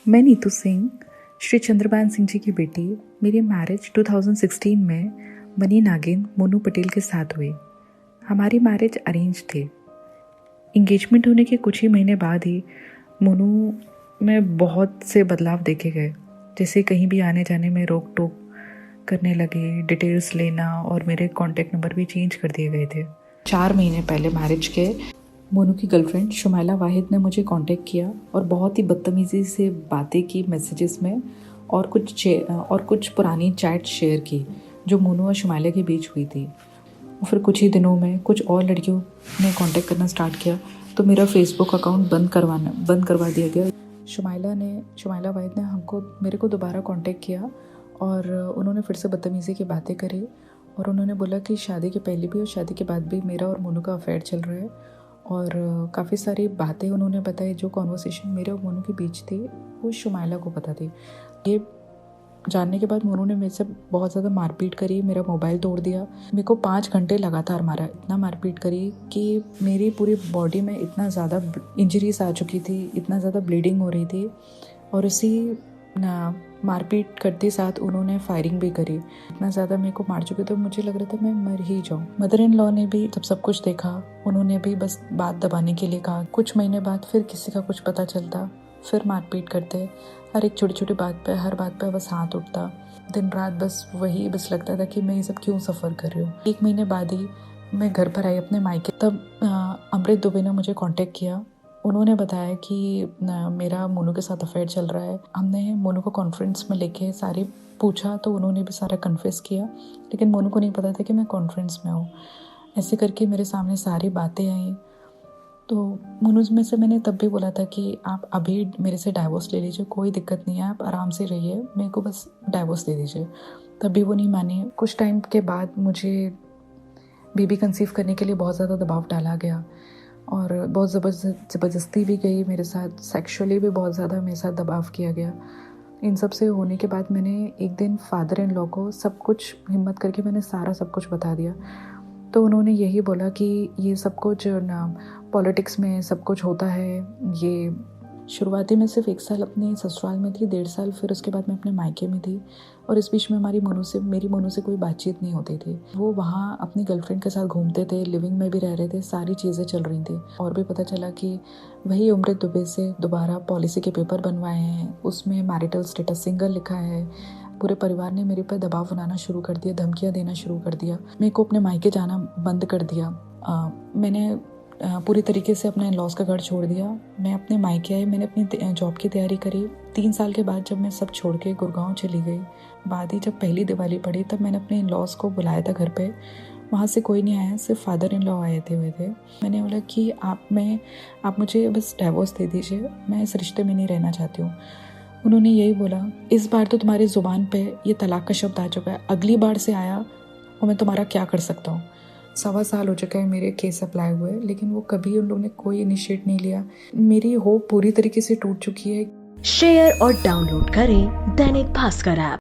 मैं नीतू सिंह, श्री चंद्रभान सिंह जी की बेटी। मेरी मैरिज 2016 में मनी नागिन मोनू पटेल के साथ हुई। हमारी मैरिज अरेंज थी। इंगेजमेंट होने के कुछ ही महीने बाद ही मोनू में बहुत से बदलाव देखे गए। जैसे कहीं भी आने जाने में रोक टोक करने लगे, डिटेल्स लेना और मेरे कॉन्टैक्ट नंबर भी चेंज कर दिए गए थे। 4 महीने पहले मैरिज के मोनू की गर्लफ्रेंड शुमाइला वाहिद ने मुझे कांटेक्ट किया और बहुत ही बदतमीज़ी से बातें की मैसेजेस में, और कुछ पुरानी चैट शेयर की जो मोनू और शुमाइला के बीच हुई थी। फिर कुछ ही दिनों में कुछ और लड़कियों ने कांटेक्ट करना स्टार्ट किया, तो मेरा फेसबुक अकाउंट बंद करवा दिया गया। शुमाइला वाहिद ने मेरे को दोबारा कांटेक्ट किया और उन्होंने फिर से बदतमीज़ी की बातें करी और उन्होंने बोला कि शादी के पहले भी और शादी के बाद भी मेरा और मोनू का अफेयर चल रहा है। और काफ़ी सारी बातें उन्होंने बताई। जो कॉन्वर्सेशन मेरे और मोनू के बीच थी वो शुमाइला को पता थी। ये जानने के बाद मोनू ने मेरे से बहुत ज़्यादा मारपीट करी, मेरा मोबाइल तोड़ दिया। मेरे को 5 घंटे लगातार मारा, इतना मारपीट करी कि मेरी पूरी बॉडी में इतना ज़्यादा इंजरीज आ चुकी थी, इतना ज़्यादा ब्लीडिंग हो रही थी। और इसी मारपीट करते साथ उन्होंने फायरिंग भी करी। इतना ज़्यादा मेरे को मार चुके तो मुझे लग रहा था मैं मर ही जाऊँ। मदर इन लॉ ने भी जब सब कुछ देखा, उन्होंने भी बस बात दबाने के लिए कहा। कुछ महीने बाद फिर किसी का कुछ पता चलता, फिर मारपीट करते। हर एक छोटी छोटी बात पे, हर बात पे बस हाथ उठता। दिन रात बस लगता था कि मैं ये सब क्यों सफ़र कर रही हूँ। 1 महीने बाद ही मैं घर पर आई अपने मायके। तब अमृत दुबे ने मुझे कॉन्टेक्ट किया। उन्होंने बताया कि मेरा मोनू के साथ अफेयर चल रहा है। हमने मोनू को कॉन्फ्रेंस में लेके सारी पूछा तो उन्होंने भी सारा कन्फेस किया, लेकिन मोनू को नहीं पता था कि मैं कॉन्फ्रेंस में हूँ। ऐसे करके मेरे सामने सारी बातें आई। तो मोनू में से मैंने तब भी बोला था कि आप अभी मेरे से डाइवोर्स ले लीजिए, कोई दिक्कत नहीं है, आप आराम से रहिए, मेरे को बस डाइवोर्स दे दीजिए। तब भी वो नहीं मानी। कुछ टाइम के बाद मुझे बेबी कंसीव करने के लिए बहुत ज़्यादा दबाव डाला गया और बहुत ज़बरदस्ती भी गई मेरे साथ। सेक्सुअली भी बहुत ज़्यादा मेरे साथ दबाव किया गया। इन सब से होने के बाद मैंने एक दिन फादर इन लॉ को सब कुछ हिम्मत करके मैंने सारा सब कुछ बता दिया। तो उन्होंने यही बोला कि ये सब कुछ ना पॉलिटिक्स में सब कुछ होता है। ये शुरुआती में सिर्फ 1 साल अपने ससुराल में थी, 1.5 साल फिर उसके बाद मैं अपने मायके में थी, और इस बीच में मेरी मोनू से कोई बातचीत नहीं होती थी। वो वहाँ अपनी गर्लफ्रेंड के साथ घूमते थे, लिविंग में भी रह रहे थे, सारी चीज़ें चल रही थी। और भी पता चला कि वही अमृत दुबे से दोबारा पॉलिसी के पेपर बनवाए हैं, उसमें मैरिटल स्टेटस सिंगल लिखा है। पूरे परिवार ने मेरे पर दबाव बनाना शुरू कर दिया, धमकियाँ देना शुरू कर दिया। मेरे को अपने मायके जाना बंद कर दिया। मैंने पूरी तरीके से अपने इन-लॉज़ का घर छोड़ दिया। मैं अपने मायके आई, मैंने अपनी जॉब की तैयारी करी। 3 साल के बाद जब मैं सब छोड़ के गुड़गांव चली गई, बाद ही जब पहली दिवाली पड़ी तब मैंने अपने इन-लॉज़ को बुलाया था घर पे। वहाँ से कोई नहीं आया, सिर्फ फादर इन लॉ आए थे। मैंने बोला कि आप मुझे बस डाइवोर्स दे दीजिए, मैं इस रिश्ते में नहीं रहना चाहती हूँ। उन्होंने यही बोला, इस बार तो तुम्हारी ज़ुबान पे ये तलाक का शब्द आ चुका है, अगली बार से आया और मैं तुम्हारा क्या कर सकता हूँ। 1.25 साल हो चुका है मेरे केस अप्लाई हुए, लेकिन वो कभी उन लोगों ने कोई इनिशिएट नहीं लिया। मेरी होप पूरी तरीके से टूट चुकी है। शेयर और डाउनलोड करें दैनिक भास्कर ऐप।